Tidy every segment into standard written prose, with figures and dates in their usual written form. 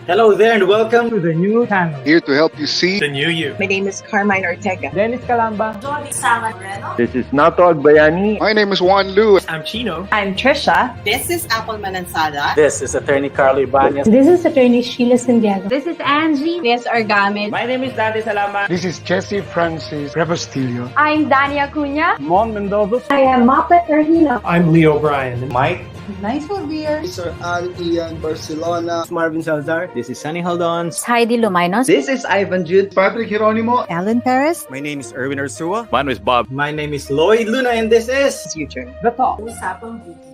Hello there and welcome to the new channel. Here to help you see the new you. My name is Carmine Ortega. Dennis Calamba. This is Nato Agbayani. My name is Juan Lu. I'm Chino. I'm Trisha. This is Apple Manansada. This is Attorney Carlo Ibanez. This is Attorney Sheila Santiago. This is Angie. This is Orgamid. My name is Dante Salama. This is Jesse Francis Rebustillo. I'm Dania Cunha. Mon Mendoza. I am Mapa Erhino. I'm Leo Bryan. Mike. Nice for beer. Sir Al Ian Barcelona. Marvin Salazar. This is Sunny Haldons. Heidi Lumainos. This is Ivan Jude. Patrick Geronimo. Alan Perez. My name is Erwin Ursua. Mine is Bob. My name is Lloyd Luna and this is Future. The Talk.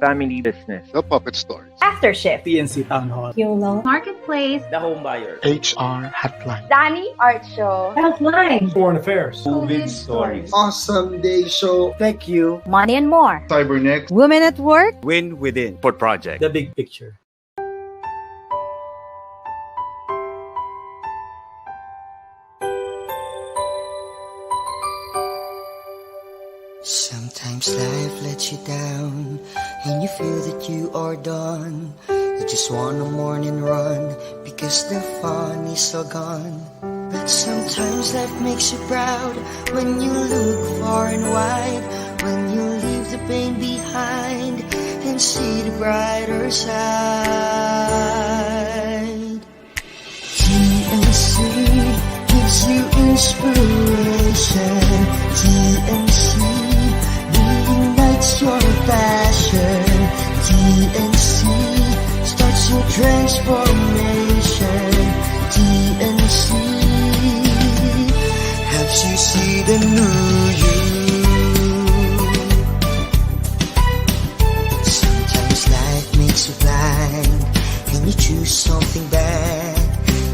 Family Business. The Puppet Stories. After Shift. PNC Town Hall. YOLO. Marketplace. The Home Buyer. HR Hotline. Danny Art Show. Hotline. Foreign Affairs. COVID Stories. Awesome Day Show. Thank you. Money and More. Cybernext. Women at Work. Win Within. Port Project. The Big Picture. Sometimes life lets you down and you feel that you are done. You just want a morning run because the fun is all gone. But sometimes life makes you proud when you look far and wide, when you leave the pain behind and see the brighter side. TNC gives you inspiration. TNC reignites your passion. TNC starts your transformation. TNC helps you see the new you. Sometimes life makes you blind and you choose something bad.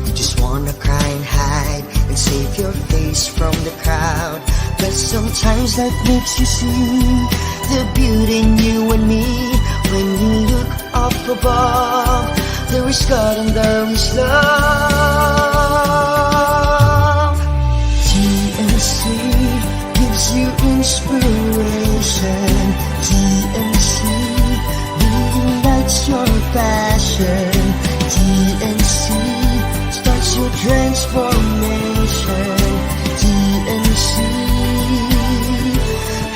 You just wanna cry and hide and save your face from the crowd. But sometimes life makes you see the beauty in you and me. When you look up above, there is God and there is love. TNC gives you inspiration. TNC reignites your passion. TNC starts your transformation. TNC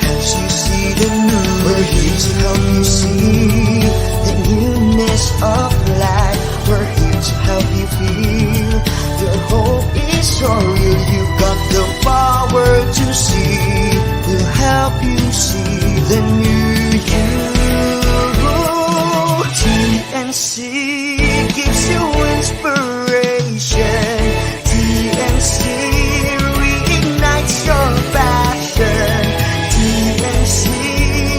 helps you see the new. We're here to help you see the newness of life. We're here to help you feel your hope is so real. You got the power to see. We'll help you see the new you. TNC gives you inspiration. TNC reignites your passion. TNC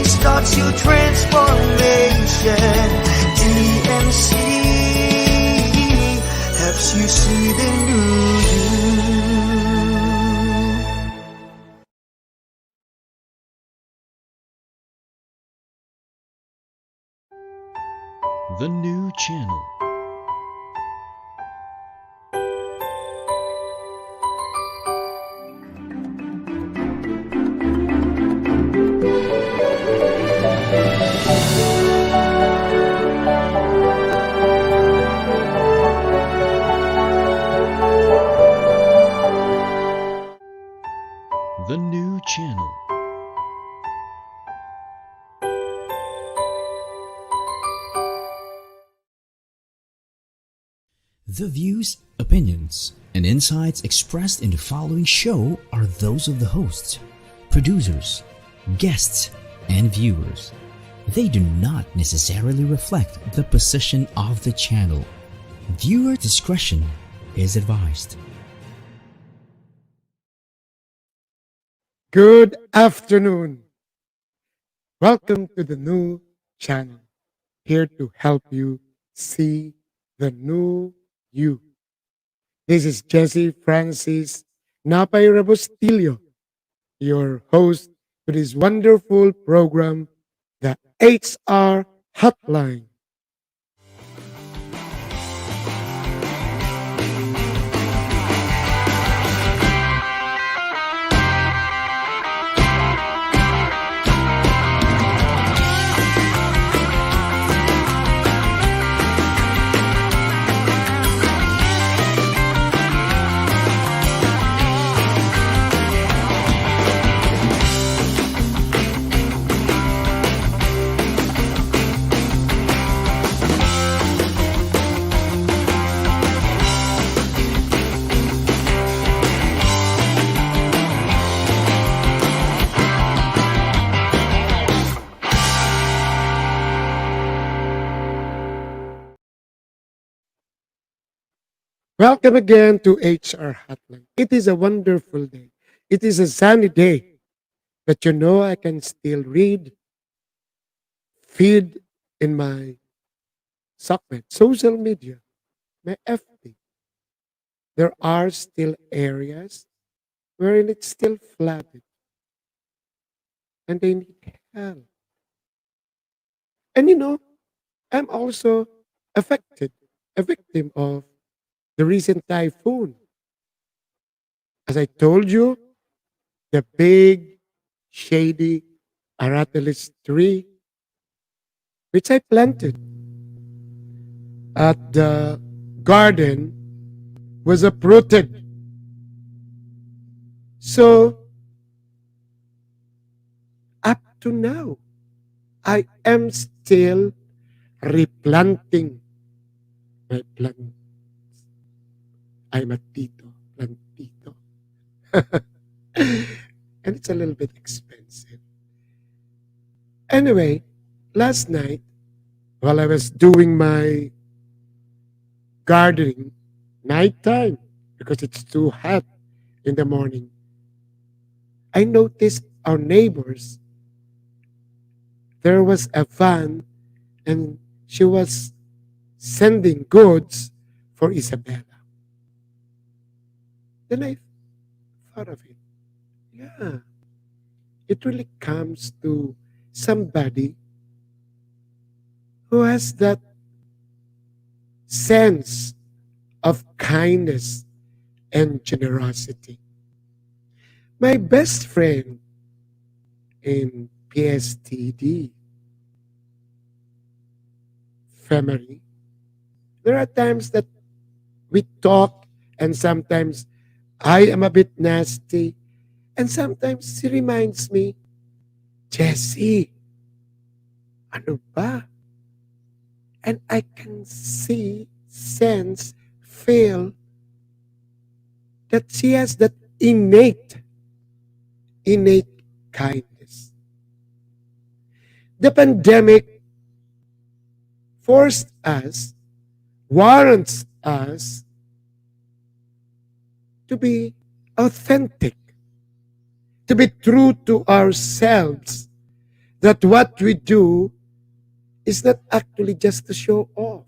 starts your transformation. TNC helps you see the new you. The new channel. The new channel. The views, opinions, and insights expressed in the following show are those of the hosts, producers, guests, and viewers. They do not necessarily reflect the position of the channel. Viewer discretion is advised. Good afternoon. Welcome to the new channel. Here to help you see the new you. This is Jesse Francis Rebustillo, your host to this wonderful program, the HR Hotline. Welcome again to HR Hotline. It is a wonderful day. It is a sunny day. But you know, I can still read, feed in my socket, social media, my FB. There are still areas wherein it's still flooded and they need help. And you know, I'm also affected, a victim of the recent typhoon. As I told you, the big, shady aratilis tree, which I planted at the garden, was uprooted. So, up to now, I am still replanting my plants. I'm a tito, plantito. And it's a little bit expensive. Anyway, last night, while I was doing my gardening, nighttime, because it's too hot in the morning, I noticed our neighbors. There was a van and she was sending goods for Isabella. Then I thought of it. Yeah, it really comes to somebody who has that sense of kindness and generosity. My best friend in PSTD, family, there are times that we talk and sometimes I am a bit nasty and sometimes she reminds me, Jessie, ano ba? And I can see, sense, feel that she has that innate kindness. The pandemic forced us, warrants us to be authentic, to be true to ourselves, that what we do is not actually just to show off.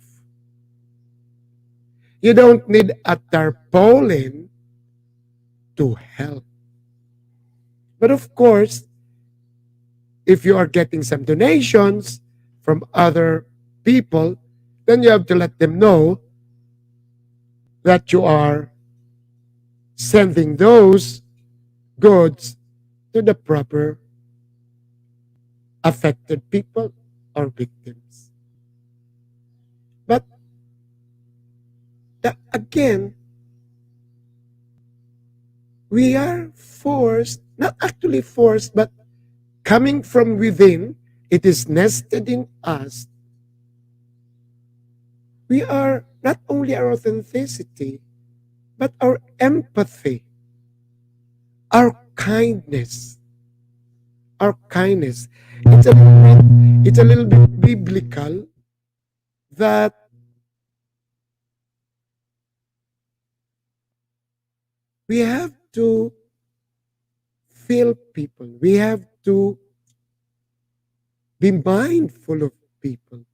You don't need a tarpaulin to help. But of course, if you are getting some donations from other people, then you have to let them know that you are sending those goods to the proper affected people or victims. But again, we are forced, not actually forced, but coming from within, it is nested in us. We are not only our authenticity, but our empathy, our kindness. Our kindness. It's a little bit biblical that we have to feel people. We have to be mindful of people.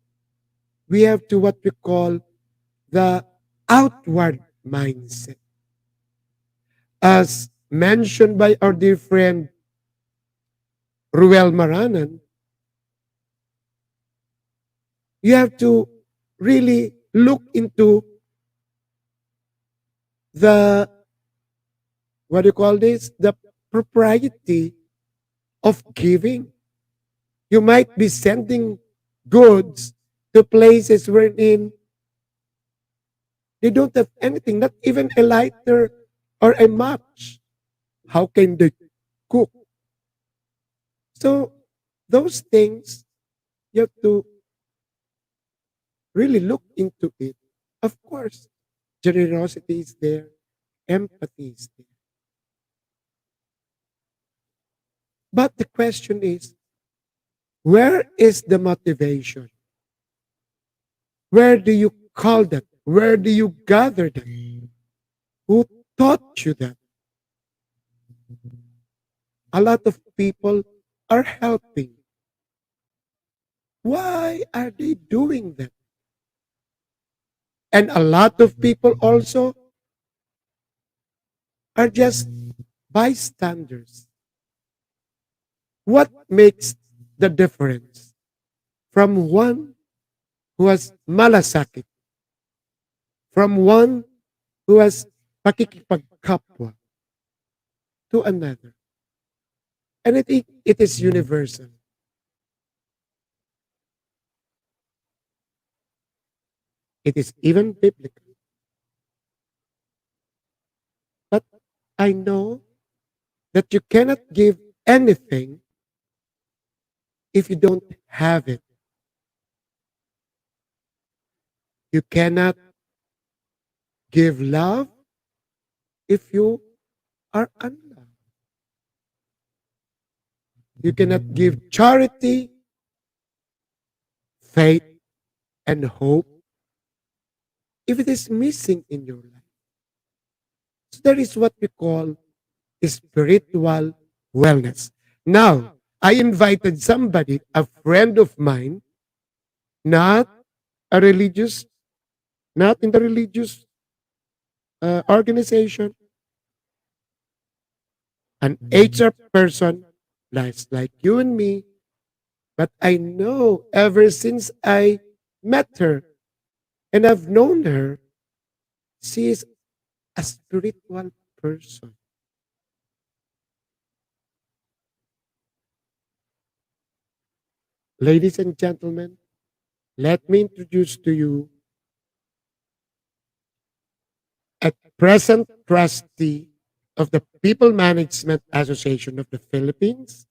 We have to what we call the outward mindset. As mentioned by our dear friend Ruel Maranan, you have to really look into the, what do you call this? The propriety of giving. You might be sending goods to places wherein they don't have anything, not even a lighter or a match. How can they cook? So those things, you have to really look into it. Of course, generosity is there, empathy is there. But the question is, where is the motivation? Where do you call that? Where do you gather that? Who taught you that? A lot of people are helping. Why are they doing that? And a lot of people also are just bystanders. What makes the difference from one who has malasakit, from one who has pakikipagkapwa to another? And it is universal. It is even biblical. But I know that you cannot give anything if you don't have it. You cannot give love if you are unloved. You cannot give charity, faith, and hope if it is missing in your life. So that is what we call spiritual wellness. Now, I invited somebody, a friend of mine, not a religious, not in the religious organization, an HR person, like you and me, but I know ever since I met her and I've known her, she is a spiritual person. Ladies and gentlemen, let me introduce to you a present trustee of the People Management Association of the Philippines,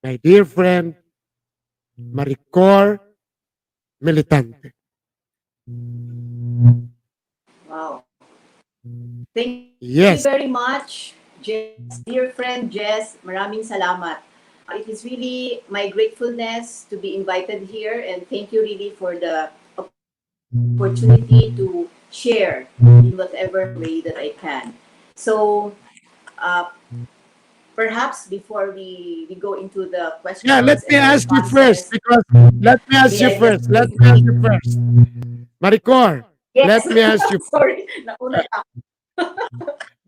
my dear friend, Marie-cor Militante. Wow. Thank Yes. you very much, Jess. Dear friend Jess, maraming salamat. It is really my gratefulness to be invited here, and thank you really for the opportunity to share in whatever way that I can. So, perhaps before we go into the questions, let me ask you first, because let me ask you first. Marie-cor, yes. let me ask you. Sorry, nauna na.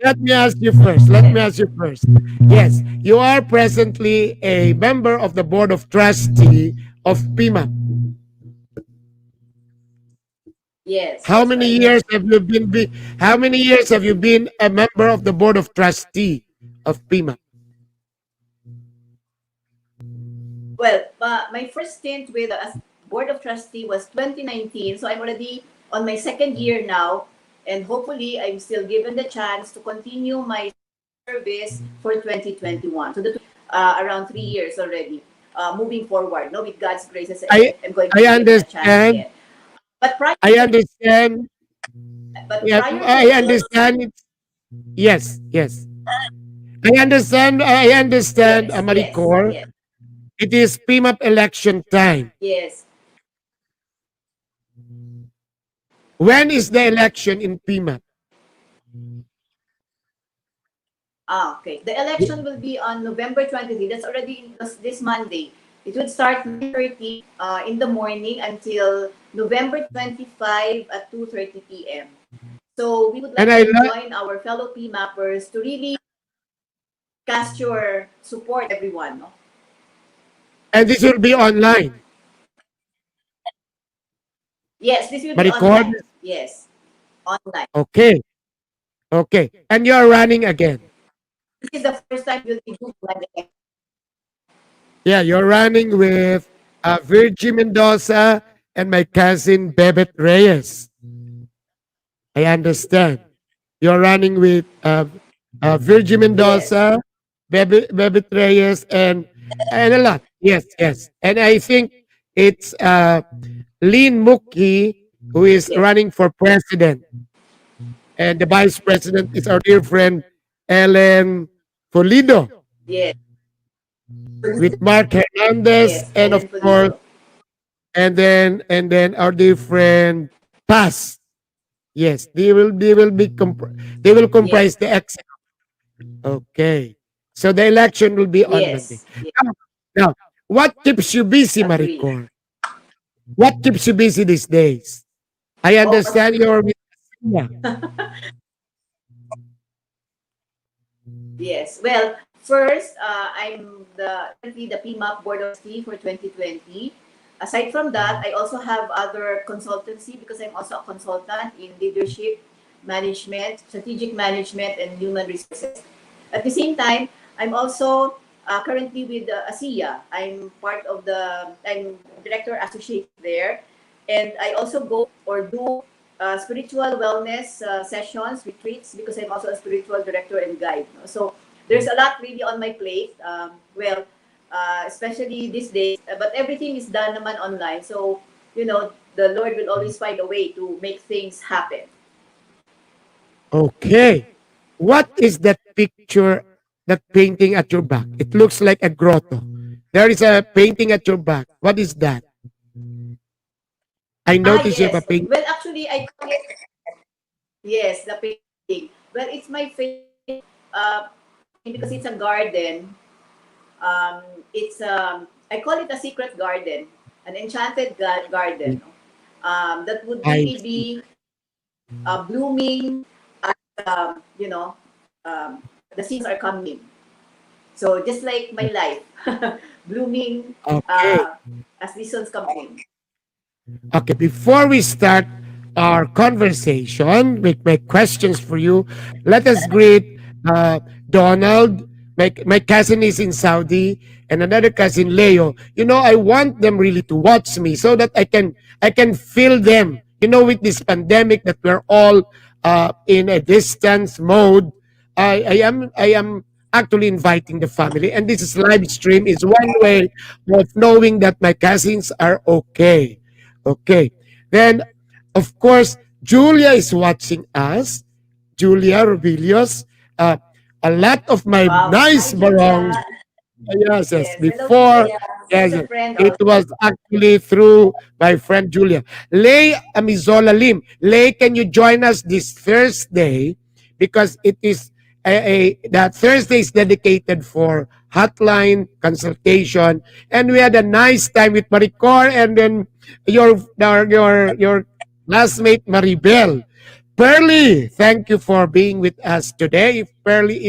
Let me ask you first. Yes, you are presently a member of the Board of Trustee of PMAP. Yes. How many years have you been? How many years have you been a member of the Board of Trustee of PMAP? Well, my first stint with the Board of Trustee was 2019, so I'm already on my second year now, and hopefully I'm still given the chance to continue my service for 2021. So that's around 3 years already. Moving forward, no, with God's graces, I'm going to get a chance again. But prior, I understand. but Yeah, prior to I this, understand. Yes. I understand. yes, Marie-cor. yes, It is PMAP election time. yes. When is the election in PMAP? Okay. The election will be on November 23. That's already this Monday. It would start 9:30 in the morning until November 25 at 2:30 p.m. So we would like to join our fellow PMAPers to really cast your support, everyone. No? And this will be online. Yes, this will be Marie-cor? online. Yes, online. Okay. And you're running again. This is the first time you'll be doing again. Yeah, you're running with Virgie Mendoza and my cousin Bebet Reyes. I understand. You're running with Virgie Mendoza, Bebet Reyes, and a lot. Yes. And I think it's Lynn Muki who is running for president. And the vice president is our dear friend Ellen Polido. Yes. With Mark Hernandez, Yes, and of course, and then our dear friend Paz. Yes, they will Yes. comprise the executive. Okay. So the election will be on Monday. Yes. Yes. Now, what keeps you busy, Agree. Marie-cor? What keeps you busy these days? I Oh, understand you're with yeah. yes. Well, first, I'm currently the PMAP Board of Trustee for 2020. Aside from that, I also have other consultancy because I'm also a consultant in leadership, management, strategic management, and human resources. At the same time, I'm also currently with ASEA. I'm director associate there. And I also go or do spiritual wellness sessions, retreats, because I'm also a spiritual director and guide. So there's a lot really on my plate. Especially these days, but everything is done naman online. So, the Lord will always find a way to make things happen. Okay. What is that picture, that painting at your back? It looks like a grotto. There is a painting at your back. What is that? I noticed you have a Yes. painting. Well, actually, I call it, yes, the painting. Well, it's my favorite because it's a garden. Um, I call it a secret garden, an enchanted garden. That would I really be blooming as, the seasons are coming. So just like my life, blooming okay. as the sun's coming. Okay, before we start our conversation, with my questions for you, let us greet Donald. My cousin is in Saudi, and another cousin Leo. I want them really to watch me so that I can feel them. With this pandemic that we're all in a distance mode, I am actually inviting the family, and this is live stream is one way of knowing that my cousins are okay. Okay. Then, of course, Julia is watching us. Julia Rubilios. Uh, a lot of my Wow. nice Hi, Julia. barong. Yes, yes. Yes. Hello, Before, Julia. yes, She's yes. a friend It also. was actually through my friend Julia. Lay Amizola Lim. Lay, can you join us this Thursday? Because it is that Thursday is dedicated for hotline consultation, and we had a nice time with Marie-cor, and then your classmate Maribel. Pearly, thank you for being with us today. Pearly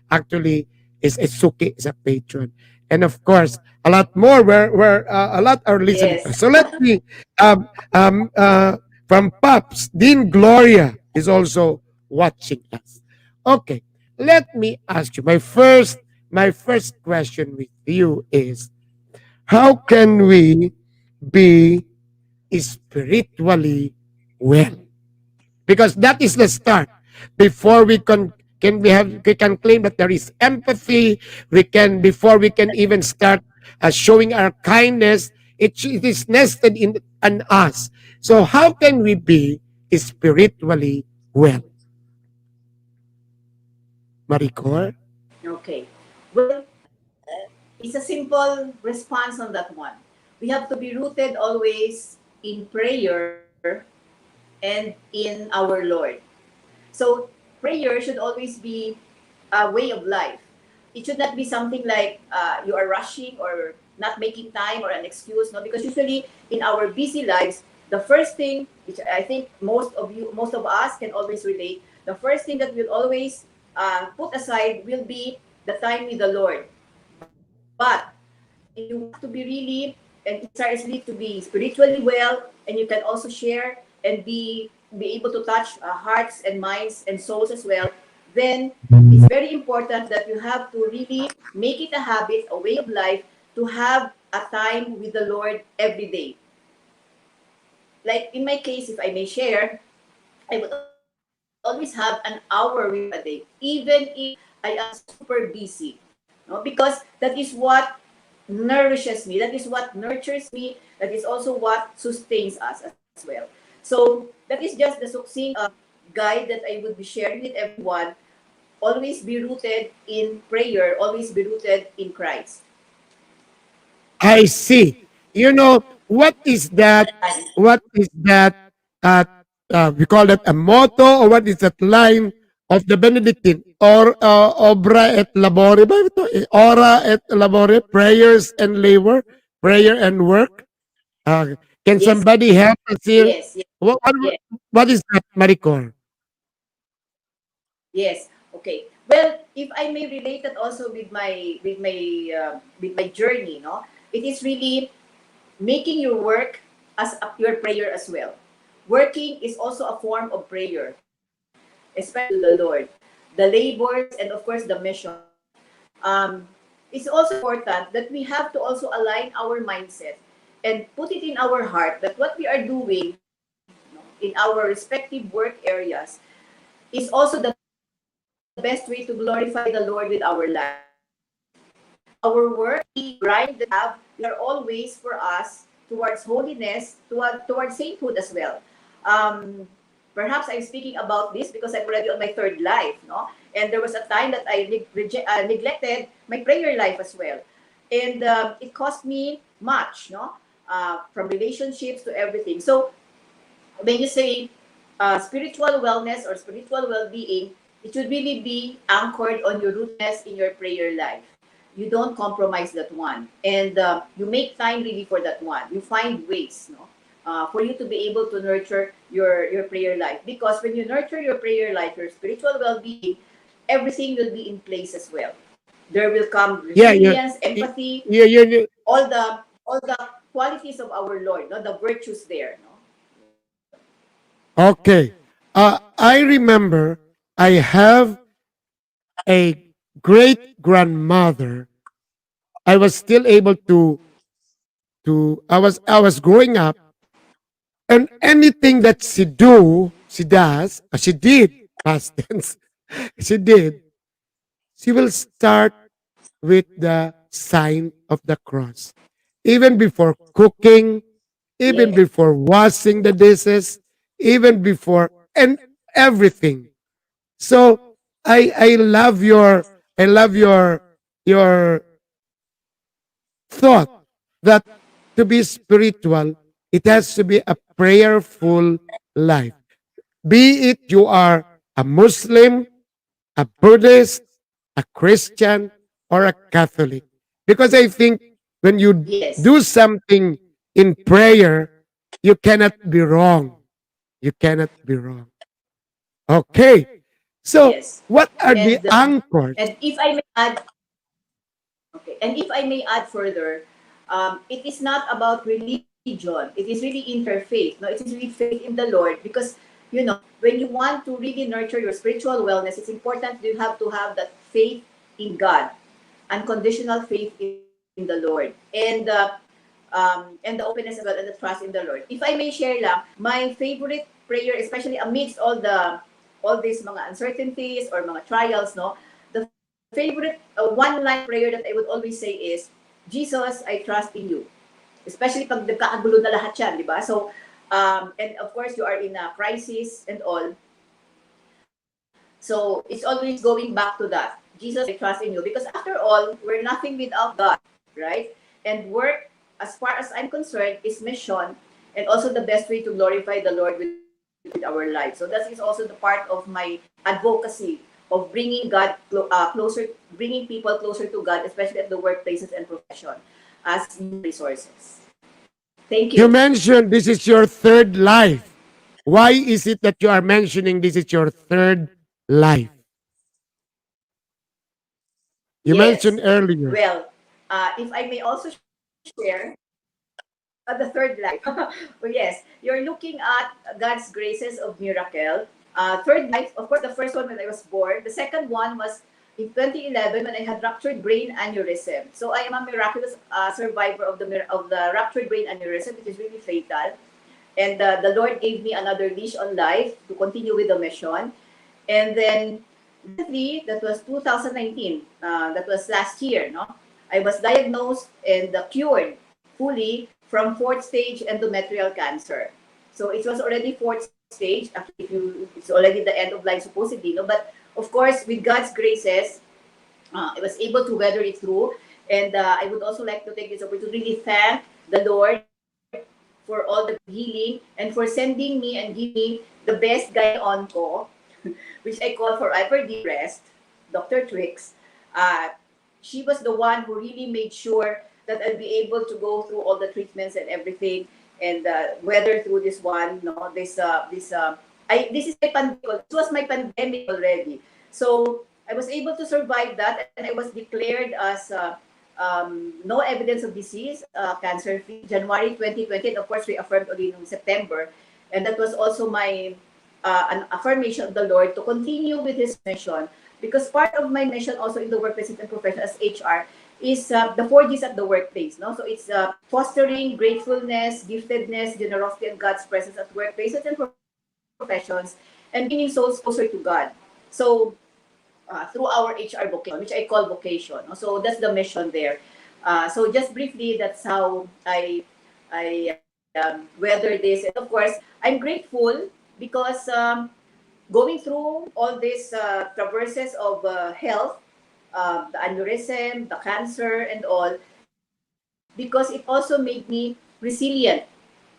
actually is a Suki, is a patron. And of course, a lot more where a lot are listening to us. Yes. So let me from Pops, Dean Gloria is also watching us. Okay, let me ask you. My first question with you is, how can we be spiritually well? Because that is the start. Before we can claim that there is empathy. Before we can even start showing our kindness. It is nested in us. So how can we be spiritually well, Marie-cor? Okay. Well, it's a simple response on that one. We have to be rooted always in prayer and in our Lord. So prayer should always be a way of life. It should not be something like you are rushing or not making time or an excuse. No, because usually in our busy lives, the first thing, which I think most of us can always relate, the first thing that we'll always put aside will be the time with the Lord. But if you want to be really and seriously to be spiritually well, and you can also share and be able to touch hearts and minds and souls as well, then it's very important that you have to really make it a habit, a way of life, to have a time with the Lord every day. Like in my case, if I may share, I would always have an hour with a day, even if I am super busy. No? Because that is what nourishes me, that is what nurtures me, that is also what sustains us as well. So that is just the succinct guide that I would be sharing with everyone. Always be rooted in prayer, always be rooted in Christ. I see. What is that? What is that we call that a motto, or what is that line of the Benedictine? Or obra et labore, ba ito? Ora et labore, prayers and labor, prayer and work. Can Yes. somebody help us here? Yes, yes, yes. What is that, Marie-cor? Yes. Okay. Well, if I may relate that also with my journey, no, it is really making your work as your prayer as well. Working is also a form of prayer, especially to the Lord. The labors and of course the mission. It's also important that we have to also align our mindset and put it in our heart that what we are doing, in our respective work areas is also the best way to glorify the Lord with our life. Our work, we grind that have, they are always for us towards holiness, towards sainthood as well. Perhaps I'm speaking about this because I'm already on my third life, no? And there was a time that I neglected my prayer life as well. And it cost me much, no? From relationships to everything. So when you say spiritual wellness or spiritual well-being, it should really be anchored on your rootedness in your prayer life. You don't compromise that one. And you make time really for that one. You find ways, no? For you to be able to nurture your prayer life. Because when you nurture your prayer life, your spiritual well-being, everything will be in place as well. There will come resilience, empathy, all the qualities of our Lord, no? The virtues there. No? Okay. I remember I have a great grandmother. I was still able to I was growing up, and anything that she did, past tense, she did, she will start with the sign of the cross. Even before cooking, even before washing the dishes, even before and everything. So I love your thought that to be spiritual, it has to be a prayerful life. Be it you are a Muslim, a Buddhist, a Christian, or a Catholic. Because I think when you do something in prayer, you cannot be wrong. You cannot be wrong. Okay. So, what are the anchors? And if I may add, okay, and if I may add further, it is not about religion. It is really interfaith. No, it is really faith in the Lord. Because when you want to really nurture your spiritual wellness, it's important you have to have that faith in God, unconditional faith in the Lord, and the openness as well and the trust in the Lord. If I may share lang, my favorite prayer, especially amidst all these mga uncertainties or mga trials, no, the favorite one-line prayer that I would always say is, Jesus, I trust in you. Especially pag nagkakagulo na lahat yan, di ba? So, and of course, you are in a crisis and all. So, it's always going back to that. Jesus, I trust in you. Because after all, we're nothing without God, right? And work, as far as I'm concerned, is mission and also the best way to glorify the Lord with our lives. So, that is also the part of my advocacy of bringing God closer, bringing people closer to God, especially at the workplaces and profession as resources. Thank you. You mentioned this is your third life. Why is it that you are mentioning this is your third life? You mentioned earlier. Well, if I may also share the third life. Well, yes, you're looking at God's graces of miracle. Third life, of course, the first one when I was born. The second one was in 2011 when I had ruptured brain aneurysm. So I am a miraculous survivor of the ruptured brain aneurysm, which is really fatal. And the Lord gave me another leash on life to continue with the mission. And then, that was 2019. That was last year, no? I was diagnosed and cured fully from 4th stage endometrial cancer. So it was already 4th stage. Actually, it's already the end of life supposedly, no? But of course, with God's graces, I was able to weather it through. And I would also like to take this opportunity to really thank the Lord for all the healing, and for sending me and giving me the best guy on ko, which I call forever dearest, Dr. Twix. She was the one who really made sure that I'll be able to go through all the treatments and everything, and weather through this one. No, this is my pandemic. This was my pandemic already. So I was able to survive that, and I was declared as no evidence of disease, cancer-free, January 2020. And of course, we affirmed only in September. And that was also my an affirmation of the Lord to continue with His mission. Because part of my mission also in the workplace and profession as HR is the 4Gs at the workplace. No? So it's fostering gratefulness, giftedness, generosity, and God's presence at workplaces and professions, and bringing souls closer to God. So through our HR vocation, which I call vocation. So that's the mission there. So just briefly, that's how I weather this. And of course, I'm grateful because going through all these traverses of health, the aneurysm, the cancer, and all, because it also made me resilient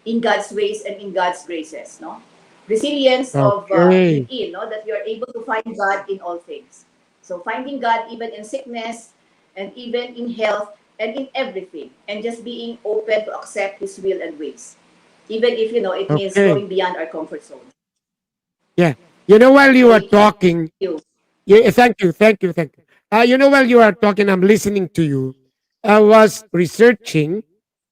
in God's ways and in God's graces. No? Resilience of within, no? That you are able to find God in all things. So finding God even in sickness and even in health and in everything, and just being open to accept His will and ways, even if it means going beyond our comfort zone. Yeah, while you are talking, thank you. While you are talking, I'm listening to you. I was researching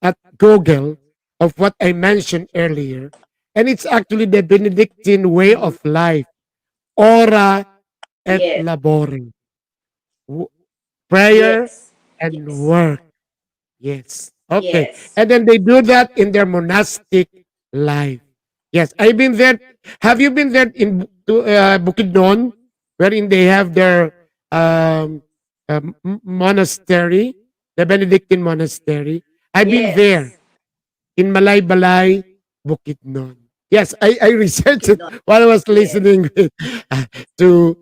at Google of what I mentioned earlier, and it's actually the Benedictine way of life, ora et labore, prayer and work. Yes. Okay. And then they do that in their monastic life. Yes, I've been there. Have you been there in Bukidnon, wherein they have their monastery, the Benedictine monastery? I've been there in Balay, Bukidnon. Yes, I researched it while I was listening to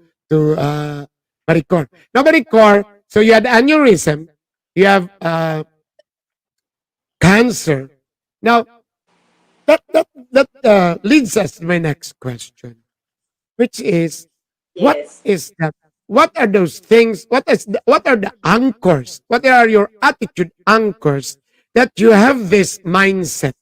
Marie-cor. Now, Marie-cor, so you had aneurysm, you have cancer. Now, that leads us to my next question, which is, what is that? What are those things? What are the anchors? What are your attitude anchors that you have this mindset?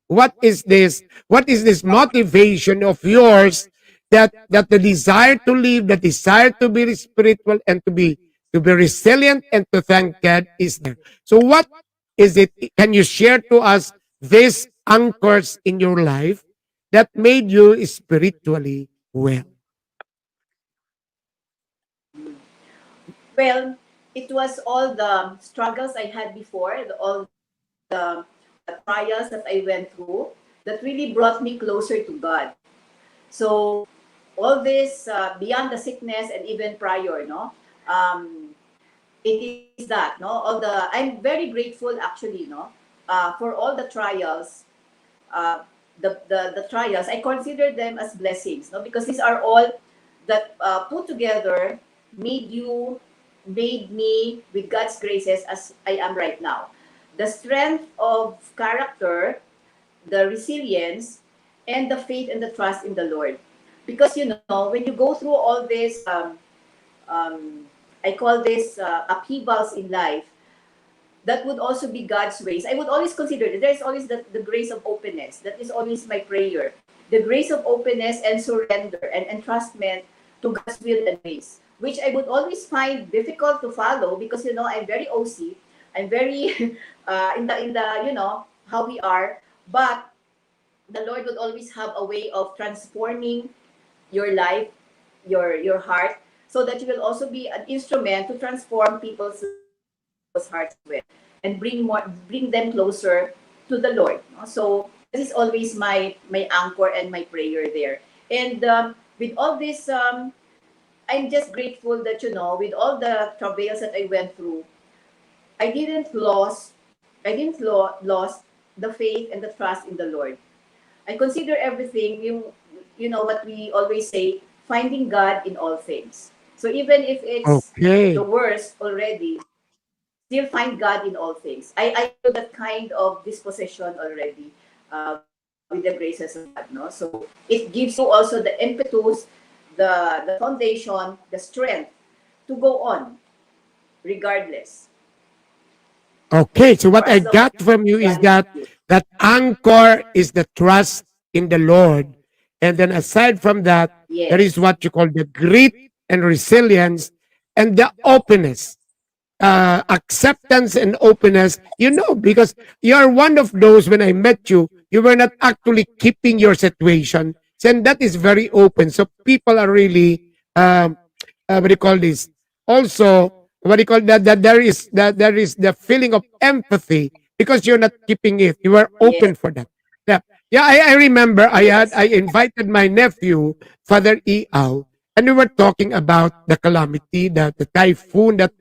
What is this? What is this motivation of yours that the desire to live, the desire to be spiritual and to be resilient and to thank God is there? So what is it? Can you share to us these anchors in your life that made you spiritually well? Well, it was all the struggles I had before, all the trials that I went through that really brought me closer to God. So all this beyond the sickness and even prior, it is that, I'm very grateful actually, for all the trials. The trials, I consider them as blessings, because these are all that put together made me with God's graces as I am right now. The strength of character, the resilience, and the faith and the trust in the Lord. Because when you go through all this, I call this upheavals in life, that would also be God's ways. I would always consider that there's always the grace of openness. That is always my prayer. The grace of openness and surrender and entrustment to God's will and ways, which I would always find difficult to follow because, I'm very OC. I'm very in the how we are. But the Lord would always have a way of transforming your life, your heart, so that you will also be an instrument to transform people's hearts with and bring them closer to the Lord. So this is always my anchor and my prayer there. And with all this, I'm just grateful that with all the travails that I went through, I didn't lose the faith and the trust in the Lord. I consider everything, what we always say, finding God in all things. So even if it's the worst already, still find God in all things. I feel that kind of disposition already. with the graces of God. No? So it gives you also the impetus, the foundation, the strength to go on regardless. Okay, so what For I as long got as from you is God is with you. that anchor is the trust in the Lord. And then aside from that, there is Yes. what you call the grit and resilience and the openness, acceptance and openness. You know, because you're one of those, when I met you, you were not actually keeping your situation. And that is very open. So people are really, what do you call this? Also, what do you call that? That there is the feeling of empathy because you're not keeping it. You are Yes. open for that. Yeah, yeah. I remember Yes. I invited my nephew, Father Iao, and we were talking about the calamity, the typhoon that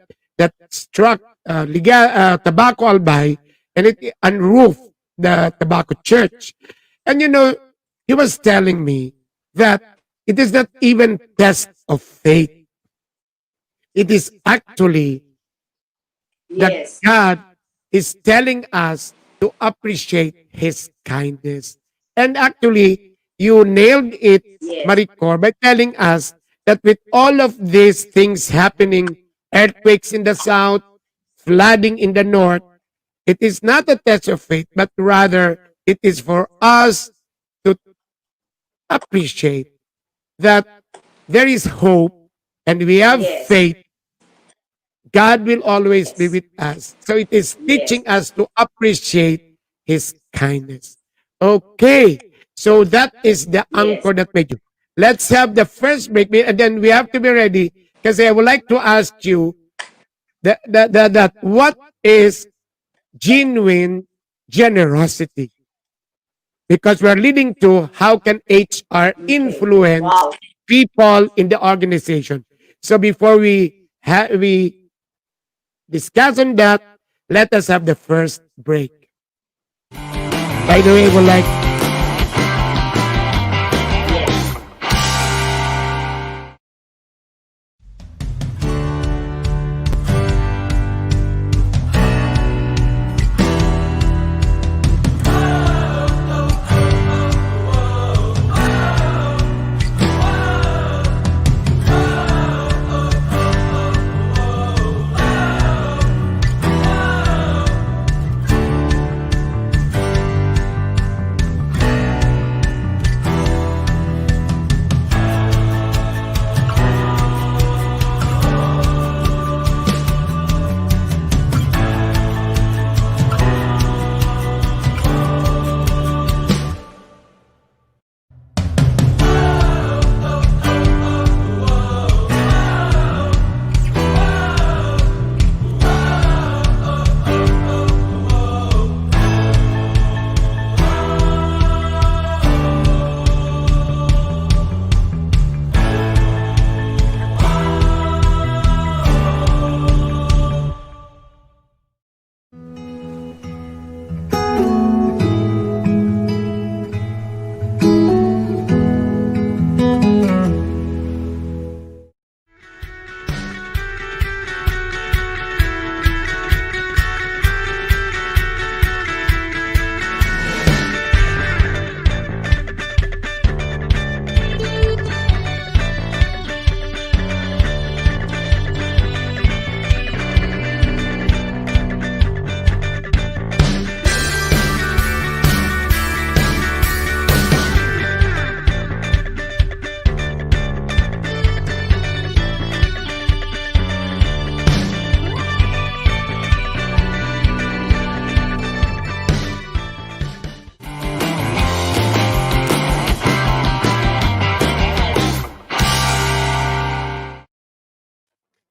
struck Tobacco Albay, and it unroofed the Tobacco Church. And you know, he was telling me that it is not even test of faith. It is actually that Yes. God is telling us to appreciate His kindness. And actually, you nailed it, Yes. Marie-cor, by telling us that with all of these things happening, earthquakes in the south, flooding in the north, it is not a test of faith, but rather it is for us to appreciate that there is hope and we have Yes. faith. God will always be Yes. with us. So it is Yes. teaching us to appreciate His kindness. Okay. So that is the Yes. anchor that made you. Let's have the first break, and then we have to be ready because I would like to ask you that what is genuine generosity? Because we're leading to how can HR Okay. influence Wow. people in the organization. So before we discuss on that, let us have the first break. By the way, I would like Yes.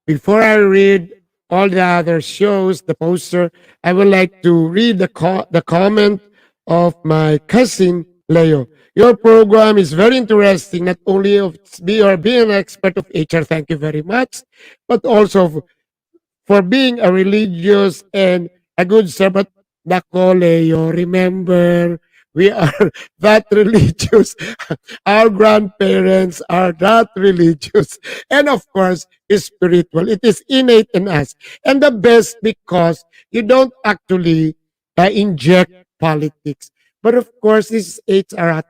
before I read all the other shows, the poster, I would like to read the comment of my cousin Leo. Your program is very interesting, not only of being an expert of HR, thank you very much, but also for being a religious and a good servant. Nako, Leo, remember, we are that religious. Our grandparents are that religious. And of course, is spiritual. It is innate in us. And the best because you don't actually inject politics. But of course, this is HR.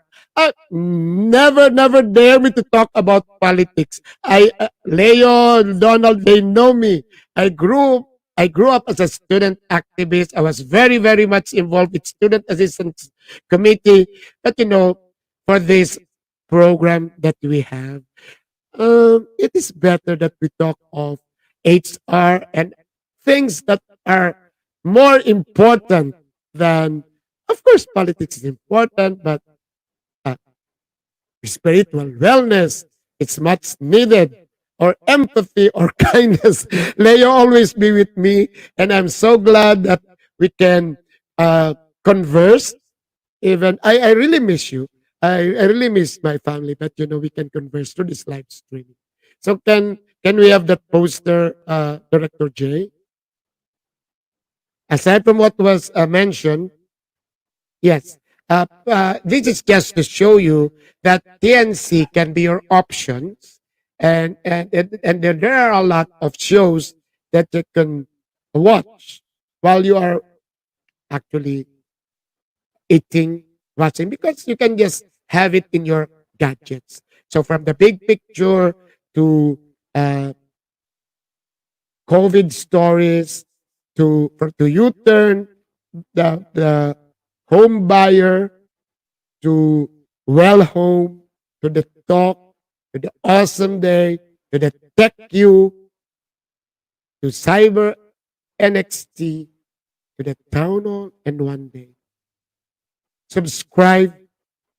Never dare me to talk about politics. Leo, Donald, they know me. I grew up as a student activist. I was very much involved with student assistance committee. But for this program that we have, it is better that we talk of HR and things that are more important than, of course, politics is important, but uh, spiritual wellness, it's much needed. Or empathy or kindness. Leo always be with me, and I'm so glad that we can converse. Even I really miss you. I really miss my family, but we can converse through this live streaming. So can we have that poster, Director J? Aside from what was mentioned, yes. This is just to show you that TNC can be your options, and there are a lot of shows that you can watch while you are actually eating, watching, because you can just have it in your gadgets. So from the big picture to COVID stories to U-turn, the home buyer, to well home, to the talk, to the awesome day, to the tech you, to cyber NXT, to the town hall, and one day. Subscribe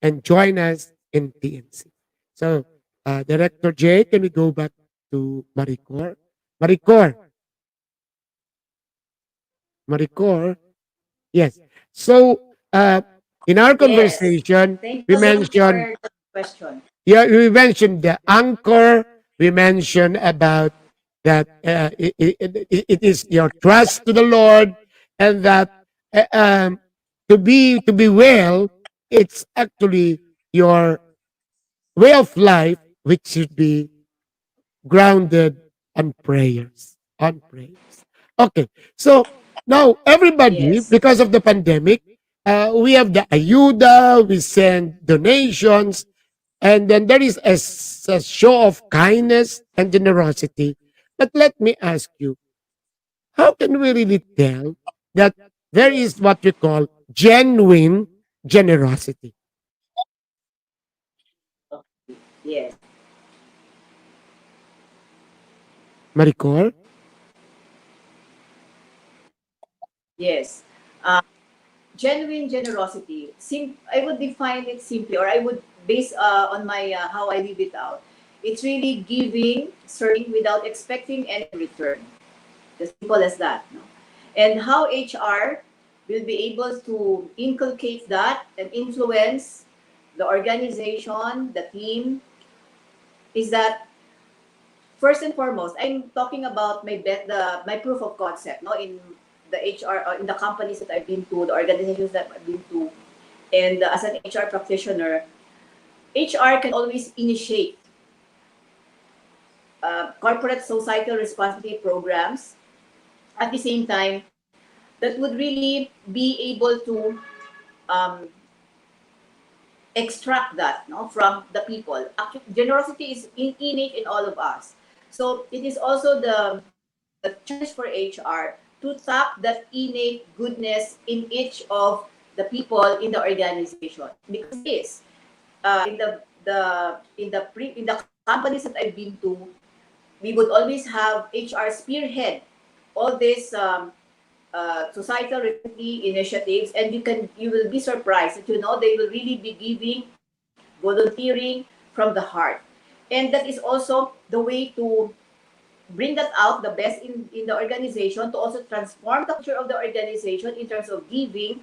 and join us in TNC. So, Director J, can we go back to Marie-cor? Marie-cor, yes. So, in our conversation, Thank we you so much mentioned, for the question. we mentioned the anchor. We mentioned about that it is your trust to the Lord, and that to be well, it's actually your way of life, which should be grounded on prayers. On prayers. Okay, so now everybody, Yes. because of the pandemic, we have the ayuda, we send donations, and then there is a show of kindness and generosity. But let me ask you, how can we really tell that there is what we call genuine generosity? Yes. Marie-cor? Yes. Uh, Genuine generosity. I would define it simply, or I would base on my how I live it out. It's really giving, serving without expecting any return. As simple as that. No? And how HR will be able to inculcate that and influence the organization, the team, is that first and foremost, I'm talking about my proof of concept, no, in the HR in the companies that I've been to, the organizations that I've been to, and as an HR practitioner, HR can always initiate corporate societal responsibility programs. At the same time, that would really be able to um, extract that, no, from the people. Actually, generosity is innate in all of us. So it is also the challenge for HR to tap that innate goodness in each of the people in the organization. Because it is in the companies that I've been to, we would always have HR spearhead all these societal responsibility initiatives, and you will be surprised that they will really be giving, volunteering from the heart, and that is also the way to bring that out the best in the organization, to also transform the culture of the organization in terms of giving,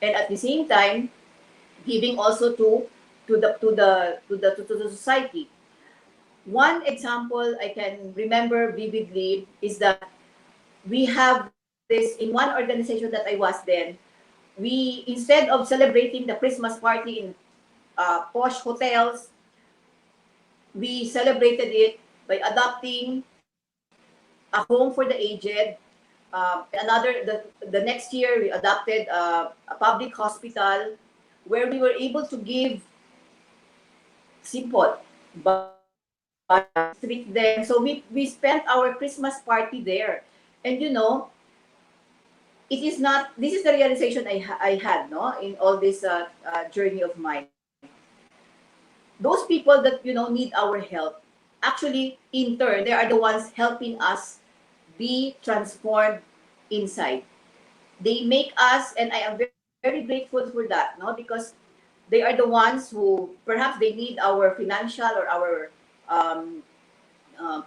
and at the same time giving also to the society. One example I can remember vividly is that we have this in one organization that I was then. We, instead of celebrating the Christmas party in posh hotels, we celebrated it by adopting a home for the aged, The next year, we adopted a public hospital where we were able to give simple but treat them. So we spent our Christmas party there. And you know, it is not, this is the realization I had, no, in all this journey of mine. Those people that, you know, need our help, actually, in turn, they are the ones helping us be transformed inside. They make us, and I am very, very grateful for that, no, because they are the ones who perhaps they need our financial or our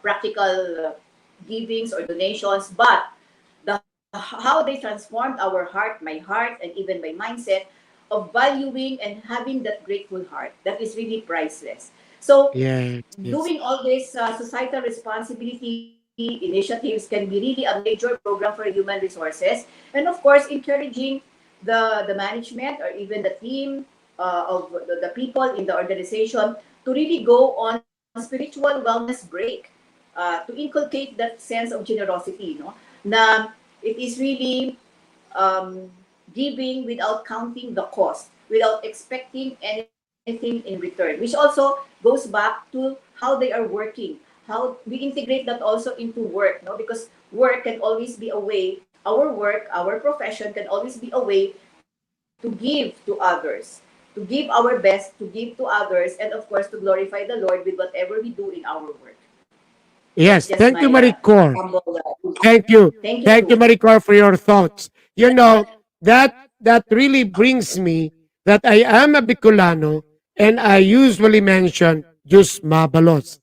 practical givings or donations, but how they transformed our heart, my heart, and even my mindset of valuing and having that grateful heart, that is really priceless. So doing all these societal responsibility initiatives can be really a major program for human resources, and of course encouraging the management or even the team of the people in the organization to really go on spiritual wellness break, to inculcate that sense of generosity, no, na it is really giving without counting the cost, without expecting anything in return, which also goes back to how they are working, how we integrate that also into work, no? Because work can always be a way, our work, our profession can always be a way to give to others, to give our best, to give to others, and of course to glorify the Lord with whatever we do in our work. Yes, Just thank you, my, Marie-cor. humble, Thank you. Thank you. Thank you, Marie-cor, for your thoughts. You know, that really brings me that I am a Bicolano and I usually mention Diyos mabalos.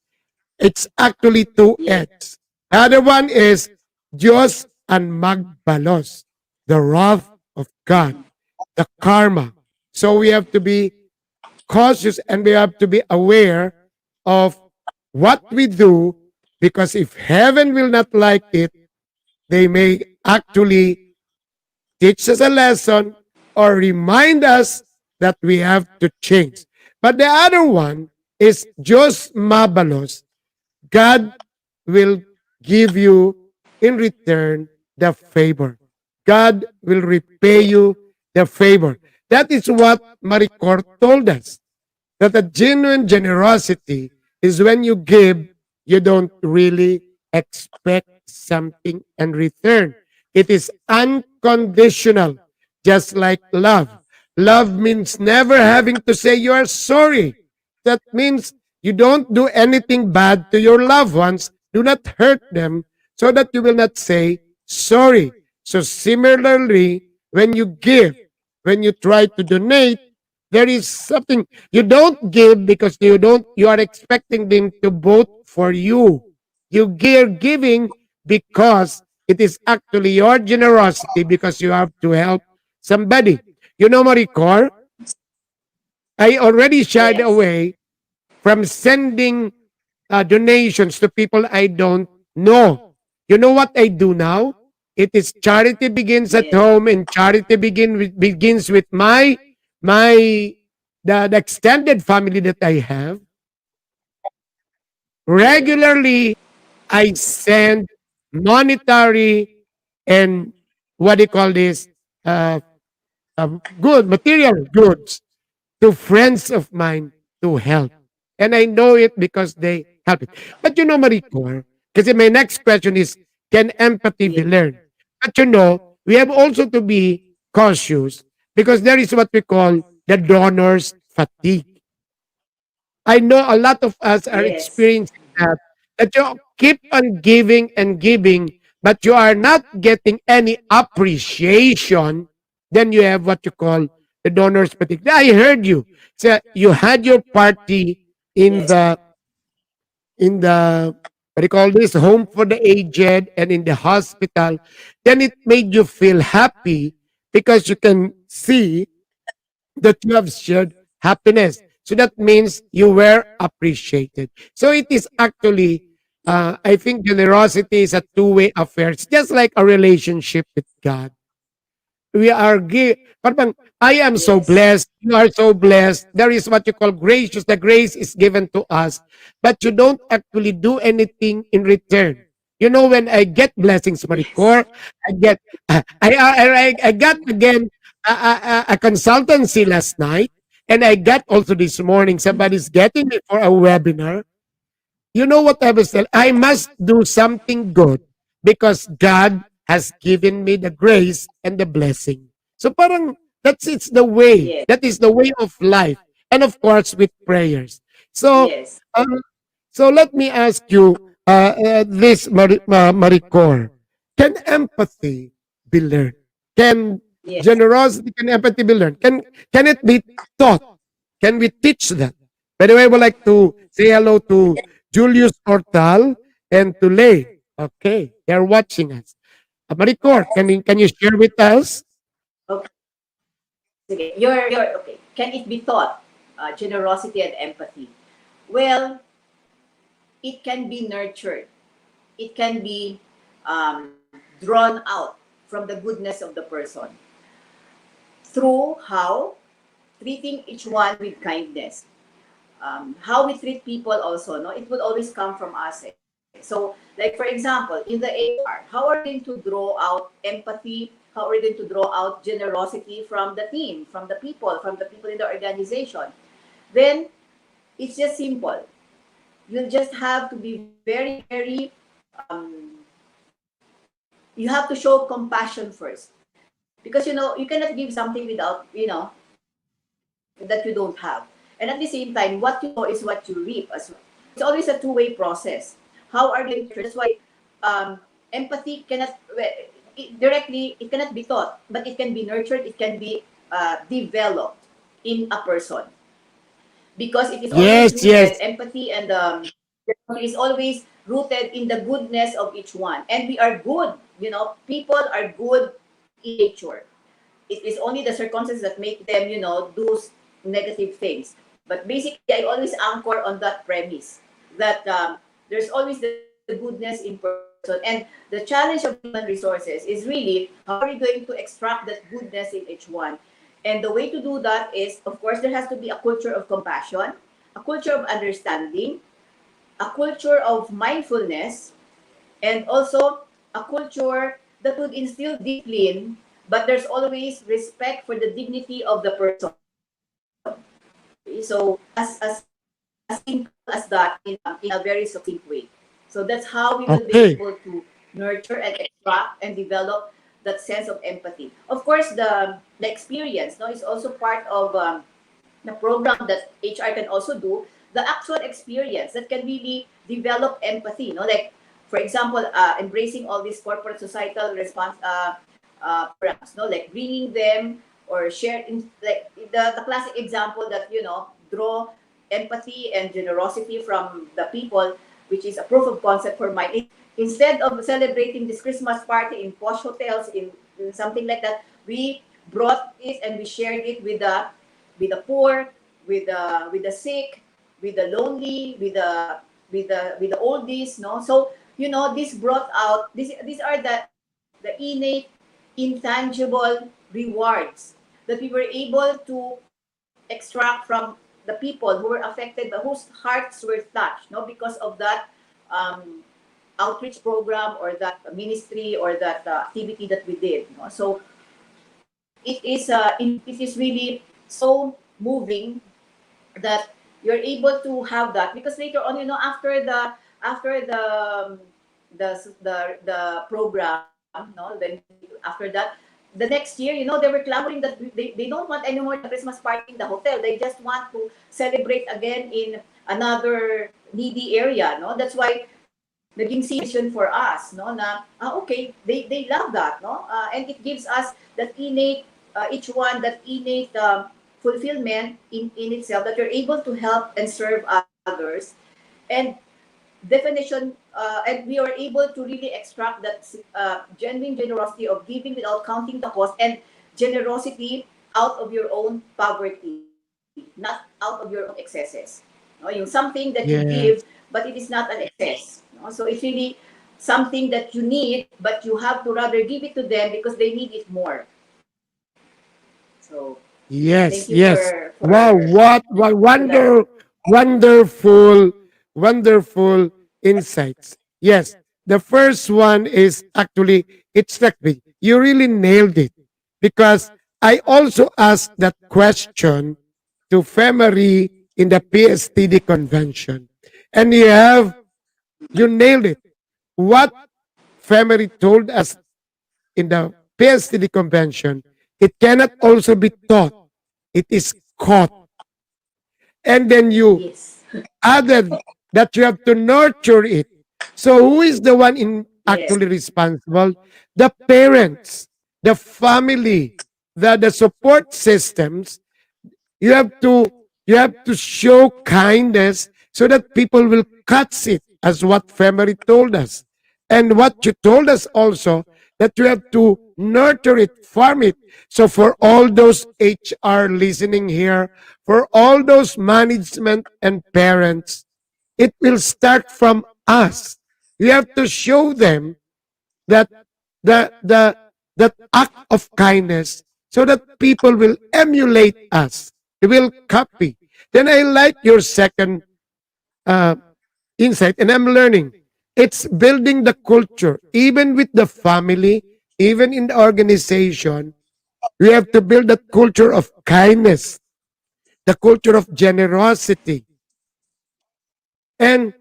It's actually two X. The other one is Diyos and magbalos, the wrath of God, the karma. So we have to be cautious and we have to be aware of what we do, because if heaven will not like it, they may actually teach us a lesson or remind us that we have to change. But the other one is Diyos mabalos. God will give you in return the favor. God will repay you the favor. That is what Marie-cor told us. That a genuine generosity is when you give, you don't really expect something in return. It is unconditional, just like love. Love means never having to say you are sorry. That means you don't do anything bad to your loved ones. Do not hurt them so that you will not say sorry. So similarly, when you give, when you try to donate, there is something you don't give because you are expecting them to vote for you. You are giving because it is actually your generosity, because you have to help somebody. You know, Marie-cor, I already shied away from sending donations to people I don't know. You know what I do now? It is charity begins at home, and charity begins with the extended family that I have. Regularly, I send monetary and what do you call this? Good material goods to friends of mine to help. And I know it because they help it. But you know, Marie-cor, kasi my next question is, can empathy be learned? But you know, we have also to be cautious because there is what we call the donor's fatigue. I know a lot of us are experiencing that you keep on giving and giving, but you are not getting any appreciation. Then you have what you call the donor's fatigue. I heard you. So you had your party in the what do you call this, home for the aged and in the hospital. Then it made you feel happy because you can see that you have shared happiness. So that means you were appreciated. So it is actually, I think generosity is a two-way affair. It's just like a relationship with God. We are parang, I am so blessed. You are so blessed. There is what you call gracious. The grace is given to us, but you don't actually do anything in return. You know, when I get blessings, Marie-cor, I get, I got again a consultancy last night, and I got also this morning, somebody's getting me for a webinar. You know what I was telling? I must do something good because God has given me the grace and the blessing. So parang it's the way. Yes. That is the way of life. And of course, with prayers. So, Yes. so let me ask you this, Marie-cor. Can empathy be learned? Can Yes. generosity, can empathy be learned? Can it be taught? Can we teach that? By the way, I would like to say hello to Julius Ortal and to Lay. Okay, they're watching us. Marie-cor, can you share with us? Okay. Sige. You're okay. Can it be taught? Generosity and empathy. Well, it can be nurtured. It can be drawn out from the goodness of the person through how treating each one with kindness. How we treat people also, no, it will always come from us. So, like for example, in the AR, how are we going to draw out empathy? How are we going to draw out generosity from the team, from the people in the organization? Then it's just simple. You'll just have to be very, very. You have to show compassion first, because you cannot give something without that you don't have. And at the same time, what you know is what you reap as well. It's always a two-way process. How are you? That's why empathy cannot it cannot be taught, but it can be nurtured. It can be developed in a person, because it is always rooted, empathy and is always rooted in the goodness of each one. And we are good. People are good in nature. It is only the circumstances that make them, do negative things. But basically, I always anchor on that premise that there's always the goodness in person. And the challenge of human resources is really, how are we going to extract that goodness in each one? And the way to do that is, of course, there has to be a culture of compassion, a culture of understanding, a culture of mindfulness, and also a culture that would instill discipline, but there's always respect for the dignity of the person. So as simple as that in a very succinct way. So that's how we will be able to nurture and extract and develop that sense of empathy. Of course, the experience is also part of the program that HR can also do. The actual experience that can really develop empathy. Like, for example, embracing all these corporate societal response programs. Like bringing them or sharing, like the classic example that draw empathy and generosity from the people, which is a proof of concept for mine. Instead of celebrating this Christmas party in posh hotels, in something like that, we brought it and we shared it with the poor, with the sick, with the lonely, with the oldies. So this brought out these are the innate, intangible rewards that we were able to extract from the people who were affected, but whose hearts were touched, because of that outreach program or that ministry or that activity that we did. So it is really so moving that you're able to have that, because later on, after the program, then after that, the next year, they were clamoring that they don't want anymore the Christmas party in the hotel. They just want to celebrate again in another needy area. That's why naging situation for us. Okay, they love that. And it gives us that innate, each one, that innate fulfillment in itself, that you're able to help and serve others. And definition, and we are able to really extract that genuine generosity of giving without counting the cost, and generosity out of your own poverty, not out of your own excesses. Something that you give, but it is not an excess. So it's really something that you need, but you have to rather give it to them because they need it more. So yes. For Wow, what wonderful insights. Yes, The first one is actually, it struck me. You really nailed it because I also asked that question to Femery in the PSTD convention. And you nailed it. What Femery told us in the PSTD convention, it cannot also be taught. It is caught. And then you Yes. added that you have to nurture it. So who is the one in actually responsible? The parents, the family, the support systems. You have to show kindness so that people will catch it, as what Femery told us. And what you told us also, that you have to nurture it, farm it. So for all those HR listening here, for all those management and parents, it will start from us. We have to show them that that act of kindness so that people will emulate us. They will copy. Then I like your second uh, insight, and I'm learning. It's building the culture, even with the family, even in the organization. We have to build that culture of kindness, the culture of generosity. And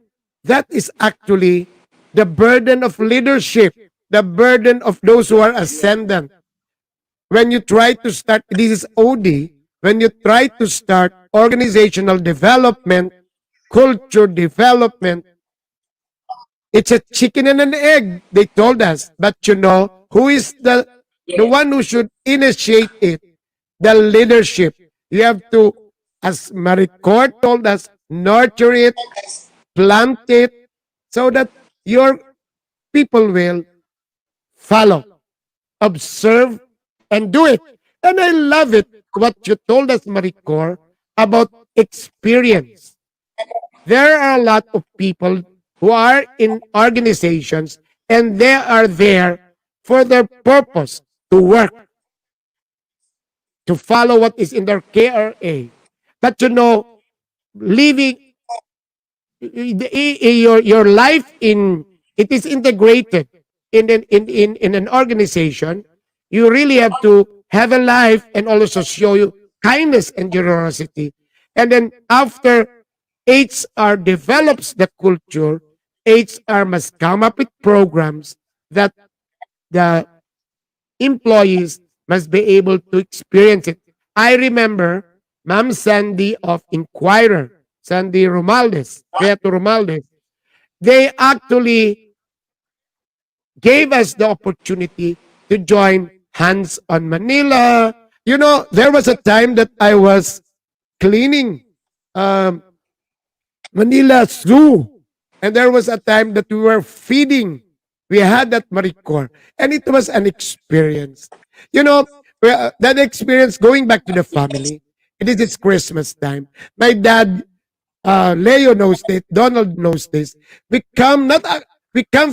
that is actually the burden of leadership, the burden of those who are ascendant. When you try to start, this is OD, when you try to start organizational development, culture development, it's a chicken and an egg, they told us. But you know, who is the one who should initiate it? The leadership. You have to, as Marie-cor told us, nurture it, plant it, so that your people will follow, observe, and do it. And I love it, what you told us, Marie-cor, about experience. There are a lot of people who are in organizations and they are there for their purpose to work, to follow what is in their KRA. But you know, living your life in it is integrated in an organization. You really have to have a life and also show you kindness and generosity. And then after HR develops the culture, HR must come up with programs that the employees must be able to experience it. I remember Ma'am Sandy of Inquirer, Sandy Romaldes, Beto Romaldes, they actually gave us the opportunity to join Hands on Manila. You know, there was a time that I was cleaning Manila Zoo. And there was a time that we were feeding. We had that Marie-cor. And it was an experience. You know, that experience, going back to the family, it is Christmas time. My dad, Leo knows this, Donald knows this. We come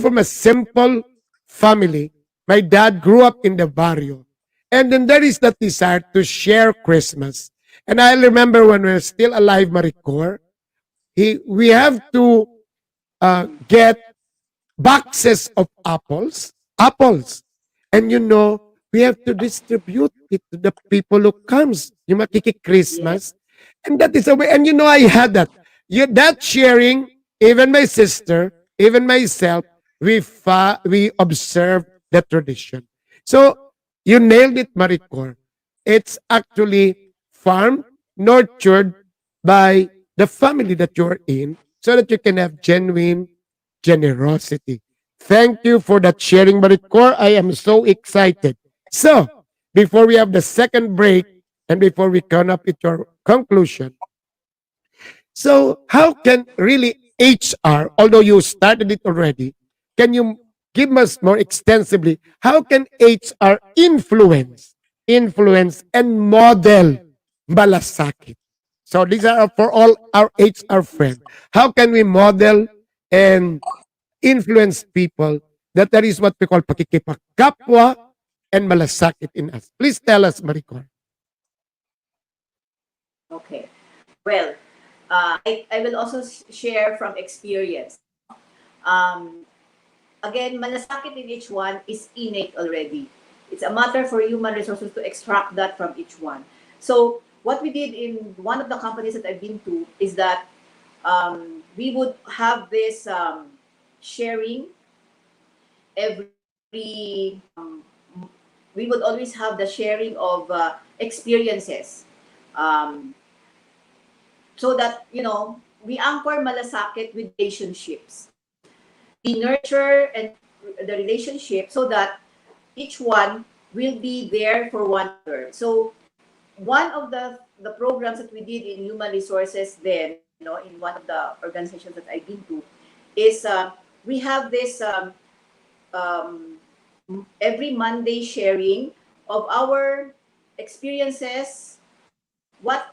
from a simple family. My dad grew up in the barrio. And then there is that desire to share Christmas. And I remember when we were still alive, Marie-cor, we have to get boxes of apples. And you know, we have to distribute it to the people who comes. Yung makiki-Christmas. And that is a way. And you know, I had that. That sharing, even my sister, even myself, we observe the tradition. So, you nailed it, Marie-cor. It's actually farmed, nurtured by the family that you're in so that you can have genuine generosity. Thank you for that sharing, Marie-cor. I am so excited. So, before we have the second break and before we come up with your conclusion, so how can really HR, although you started it already, can you give us more extensively, how can HR influence and model Malasakit? So these are for all our HR friends. How can we model and influence people that is what we call pakikipagkapwa and malasakit in us? Please tell us, Marie-cor. Okay. Well, I will also share from experience. Um, again, malasakit in each one is innate already. It's a matter for human resources to extract that from each one. So what we did in one of the companies that I've been to is that we would have this sharing every we would always have the sharing of experiences, so that, you know, we anchor malasakit with relationships. We nurture and the relationship so that each one will be there for one another. So one of the programs that we did in human resources then, you know, in one of the organizations that I've been to, is we have this every Monday sharing of our experiences. What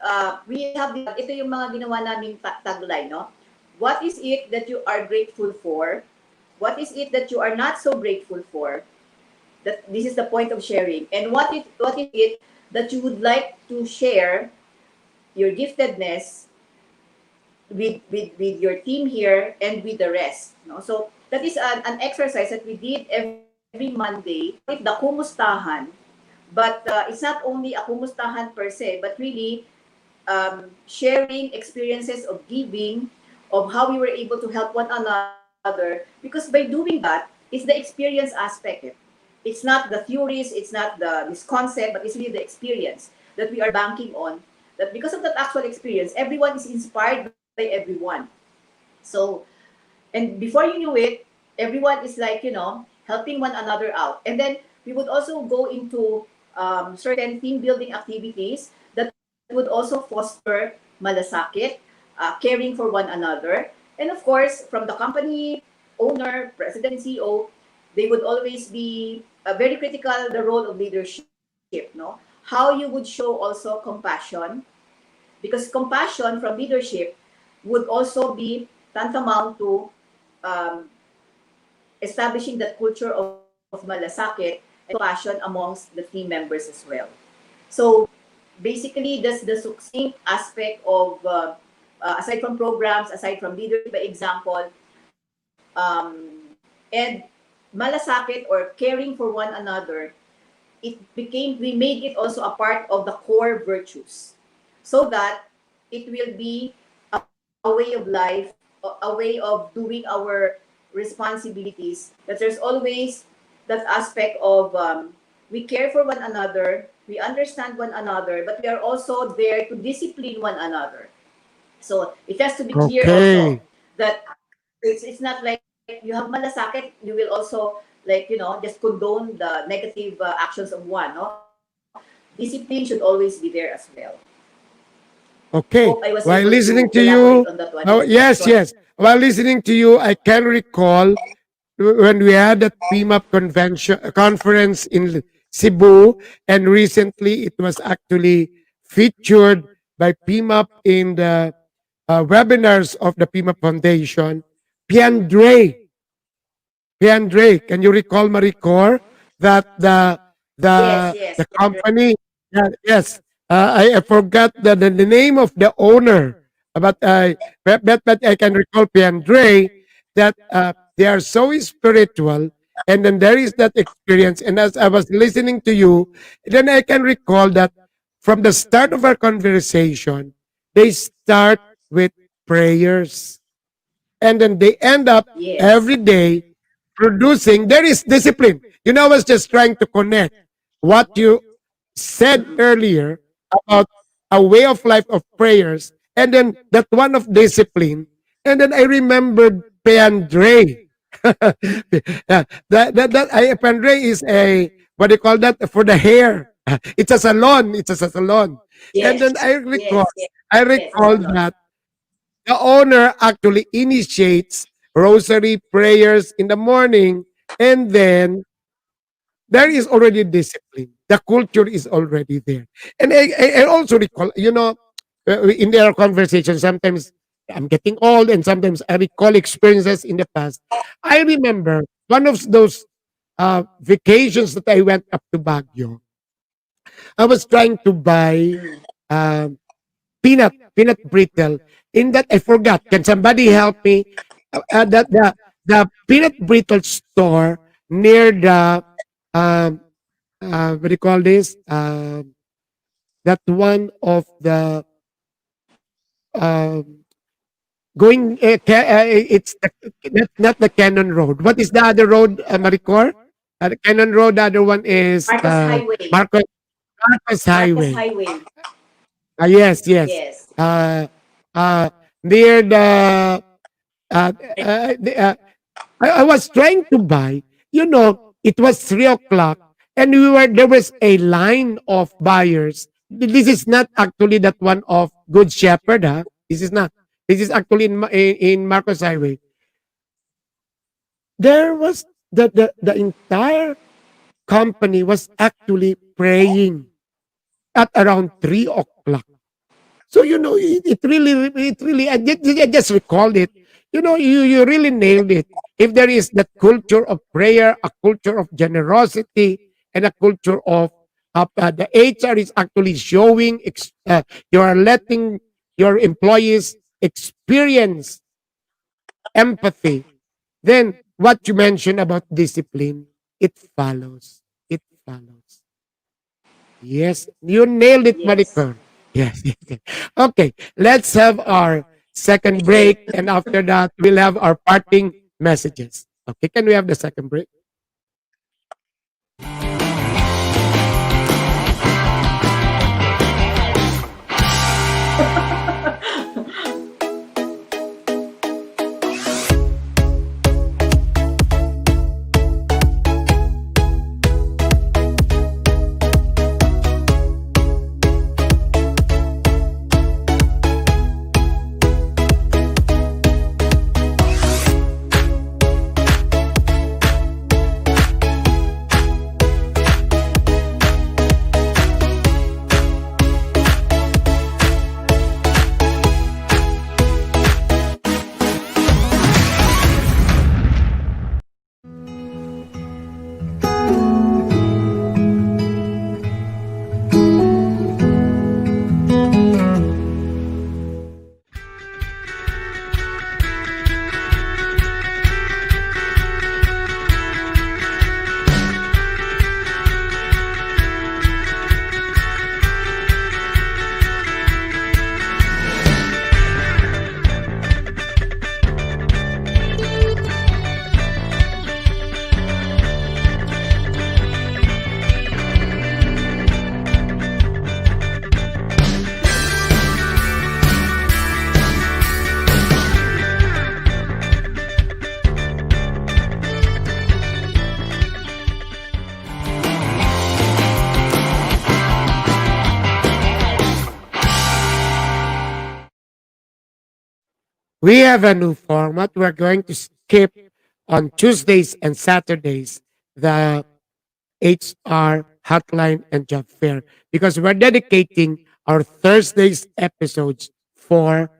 we have, ito yung mga ginawa naming tagline, no? What is it that you are grateful for? What is it that you are not so grateful for? That this is the point of sharing. And what is it that you would like to share your giftedness with your team here and with the rest, no? So that is an exercise that we did every Monday with the kumustahan. But it's not only a kumustahan per se, but really sharing experiences of giving, of how we were able to help one another. Because by doing that, it's the experience aspect. It's not the theories, it's not this concept, but it's really the experience that we are banking on. That because of that actual experience, everyone is inspired by everyone. So, and before you knew it, everyone is like, you know, helping one another out. And then we would also go into certain team building activities that would also foster malasakit, caring for one another. And of course, from the company owner, president, CEO, they would always be very critical the role of leadership, no? How you would show also compassion, because compassion from leadership would also be tantamount to establishing that culture of malasakit and compassion amongst the team members as well. So basically, that's the succinct aspect of, aside from programs, aside from leadership by example, and malasakit or caring for one another, we made it also a part of the core virtues, so that it will be a way of life, a way of doing our responsibilities, that there's always that aspect of we care for one another, we understand one another, but we are also there to discipline one another. So it has to be clear also that it's not like you have malasakit, you will also, like, you know, just condone the negative actions of one, no? Discipline should always be there as well. Okay. While listening to you, yes. While listening to you, I can recall when we had that PMAP conference in Cebu, and recently it was actually featured by PMAP in the webinars of the PMAP Foundation. Piandre, can you recall, Marie-cor, that the company? Yes, I forgot the name of the owner, but I can recall Piandre, that they are so spiritual, and then there is that experience. And as I was listening to you, then I can recall that from the start of our conversation, they start with prayers, and then they end up every day producing. There is discipline. You know, I was just trying to connect what you said earlier about a way of life of prayers, and then that one of discipline, and then I remembered Peandre. Peandre is a, what do you call that, for the hair. It's a salon. And then I recall that the owner actually initiates rosary prayers in the morning, and then there is already discipline. The culture is already there. And I also recall, you know, in their conversation, sometimes I'm getting old, and sometimes I recall experiences in the past. I remember one of those vacations that I went up to Baguio. I was trying to buy peanut brittle. In that, I forgot. Can somebody help me? That the peanut brittle store near the what do you call this? That one of the um, going. It's not the Cannon Road. What is the other road, Marie-cor? The Cannon Road. The other one is Marcos Highway. Marcos Highway. Marcos Highway. Yes, yes. Yes. Near the uh, the, I was trying to buy, it was 3 o'clock and there was a line of buyers. This is not actually that one of Good Shepherd, huh? This is not. This is actually in Marcos Highway. There was the entire company was actually praying at around 3 o'clock. So it really I just recalled it. You really nailed it. If there is that culture of prayer, a culture of generosity, and a culture of the HR is actually showing you are letting your employees experience empathy. Then what you mentioned about discipline, it follows. It follows. Yes, you nailed it, Yes. Marie-cor. Yes, yes, yes. Okay, let's have our second break, and after that, we'll have our parting messages. Okay, can we have the second break? We have a new format. We're going to skip on Tuesdays and Saturdays the HR hotline and job fair because we're dedicating our Thursdays episodes for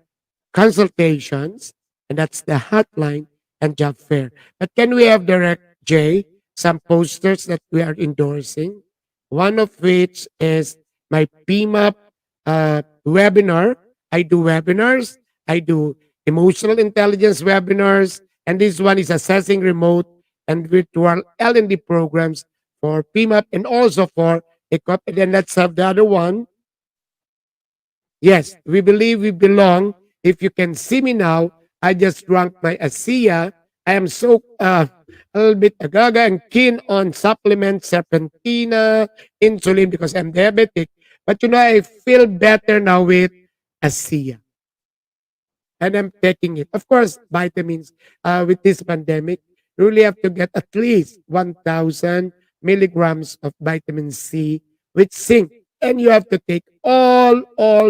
consultations, and that's the hotline and job fair. But can we have Direct J some posters that we are endorsing? One of which is my PMAP webinar. I do webinars. I do emotional intelligence webinars, and this one is assessing remote and virtual L&D programs for PMAP and also for ECOP. And then let's have the other one. Yes, we believe we belong. If you can see me now, I just drank my ASEA. I am so a little bit agaga and keen on supplements, serpentina, insulin because I'm diabetic. But I feel better now with ASEA. And I'm taking it. Of course, vitamins with this pandemic, you really have to get at least 1,000 milligrams of vitamin C with zinc. And you have to take all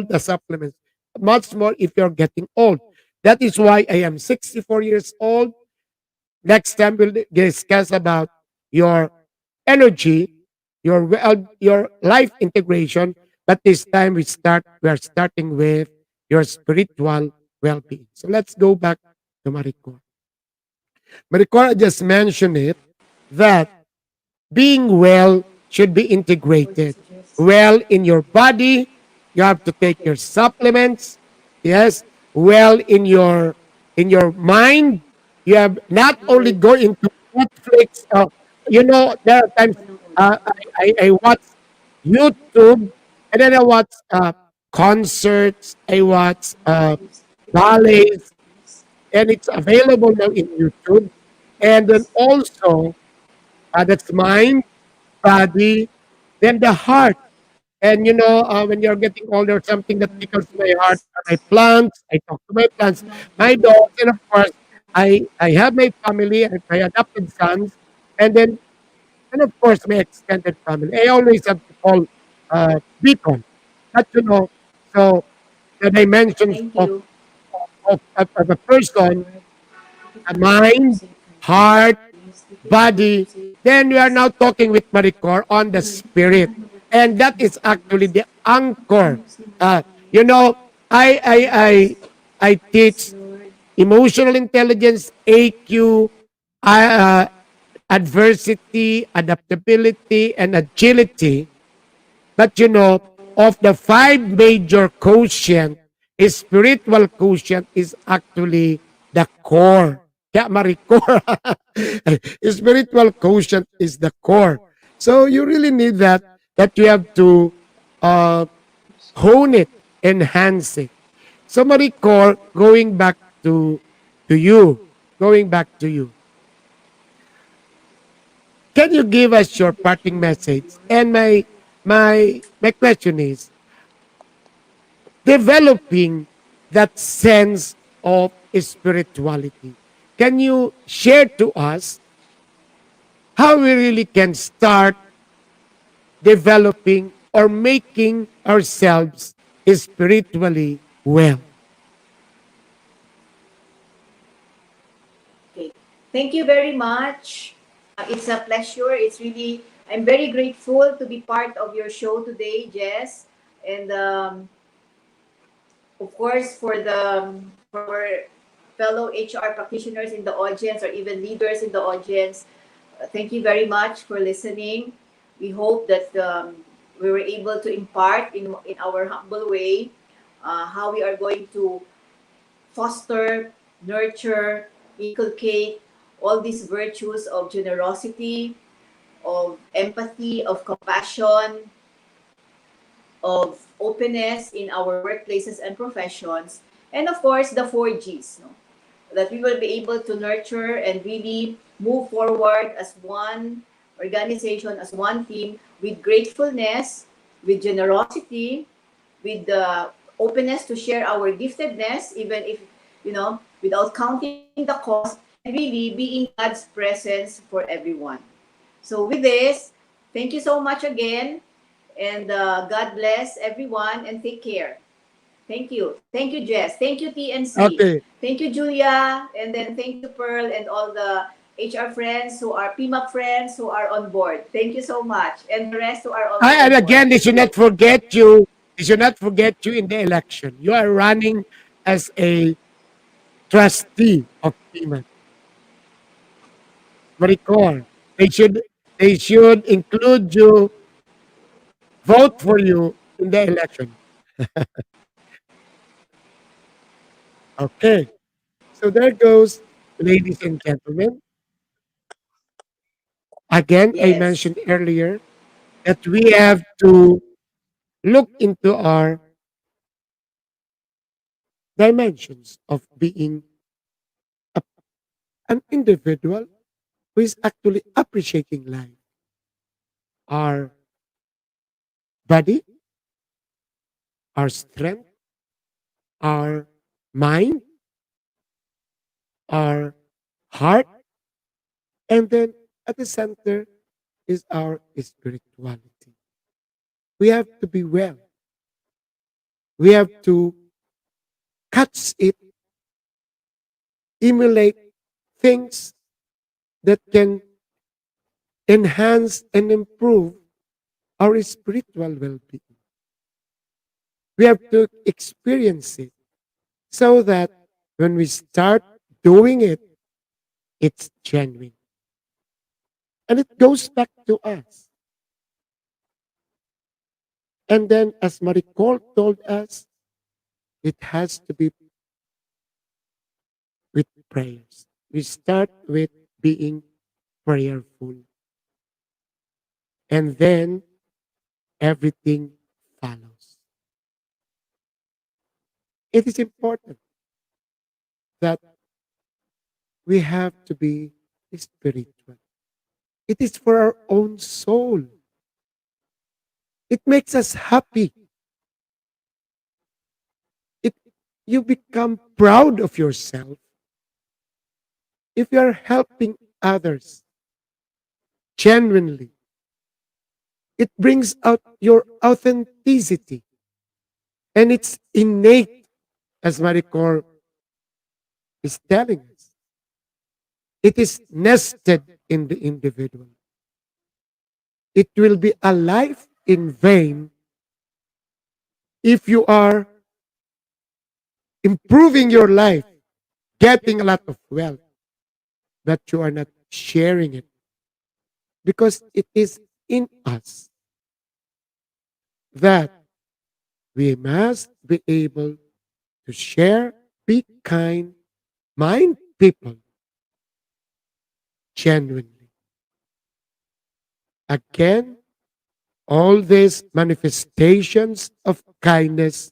the supplements, much more if you're getting old. That is why I am 64 years old. Next time we'll discuss about your energy, your life integration. But this time we are starting with your spiritual well-being. So let's go back to Marie-cor. Marie-cor just mentioned it that being well should be integrated. Well in your body, you have to take your supplements. Yes, well in your mind, You have not only go into Netflix. There are times I watch YouTube, and then I watch concerts. I watch ballets, and it's available now in YouTube. And then also, that's mind, body, then the heart. And when you're getting older, something that tickles my heart are my plants. I talk to my plants, my dogs, and of course, I have my family and my adopted sons, and then and of course my extended family. I always have to call Beacon. But so the dimensions Thank of you. of a person, a mind, heart, body, then we are now talking with Marie-cor on the spirit. And that is actually the anchor. Uh, you know, I teach emotional intelligence, AQ, adversity, adaptability, and agility. But of the five major quotient, spiritual quotient is actually the core. Kaya Marie-cor. Spiritual quotient is the core. So you really need that you have to uh, hone it, enhance it. So Marie-cor, going back to you, can you give us your parting message? And my question is, developing that sense of spirituality. Can you share to us how we really can start developing or making ourselves spiritually well? Okay. Thank you very much. It's a pleasure. I'm very grateful to be part of your show today, Jess. And of course, for our fellow HR practitioners in the audience or even leaders in the audience, thank you very much for listening. We hope that we were able to impart in our humble way how we are going to foster, nurture, inculcate all these virtues of generosity, of empathy, of compassion, of openness in our workplaces and professions, and of course the 4Gs, no? That we will be able to nurture and really move forward as one organization, as one team, with gratefulness, with generosity, with the openness to share our giftedness, even if, without counting the cost, and really being God's presence for everyone. So with this, thank you so much again, and God bless everyone, and take care. Thank you. Thank you, Jess. Thank you, TNC. Okay. Thank you, Julia. And then thank you, Pearl, and all the HR friends who are PMAP friends who are on board. Thank you so much. And the rest who are also And on board. again, they should not forget you. They should not forget you in the election. You are running as a trustee of PMAP. Marie-cor. They should include you, vote for you in the election. Okay. So there goes, ladies and gentlemen. Again, I Yes. mentioned earlier that we have to look into our dimensions of being a, an individual who is actually appreciating life. Our body, our strength, our mind, our heart, and then at the center is our spirituality. We have to be well. We have to catch it, emulate things that can enhance and improve our spiritual well being. We have to experience it so that when we start doing it, it's genuine. And it goes back to us. And then, as Marie-cor told us, it has to be with prayers. we start with being prayerful. And then everything follows. It is important that we have to be spiritual. It is for our own soul. It makes us happy. You become proud of yourself if you are helping others genuinely. It brings out your authenticity. And it's innate, as Marie-cor is telling us. It is nested in the individual. It will be a life in vain if you are improving your life, getting a lot of wealth, but you are not sharing it. Because it is in us that we must be able to share, be kind, mind people genuinely. Again, all these manifestations of kindness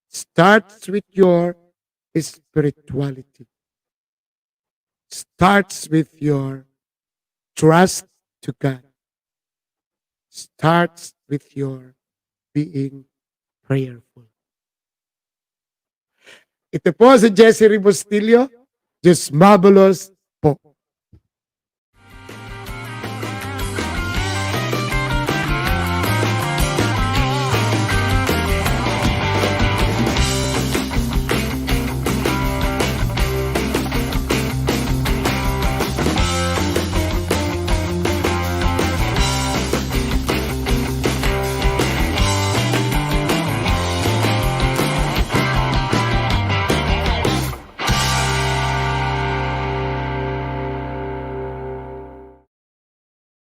starts with your spirituality. Starts with your trust to God. Starts with your being prayerful. Ito po si Jesse Rebustillo. Just marvelous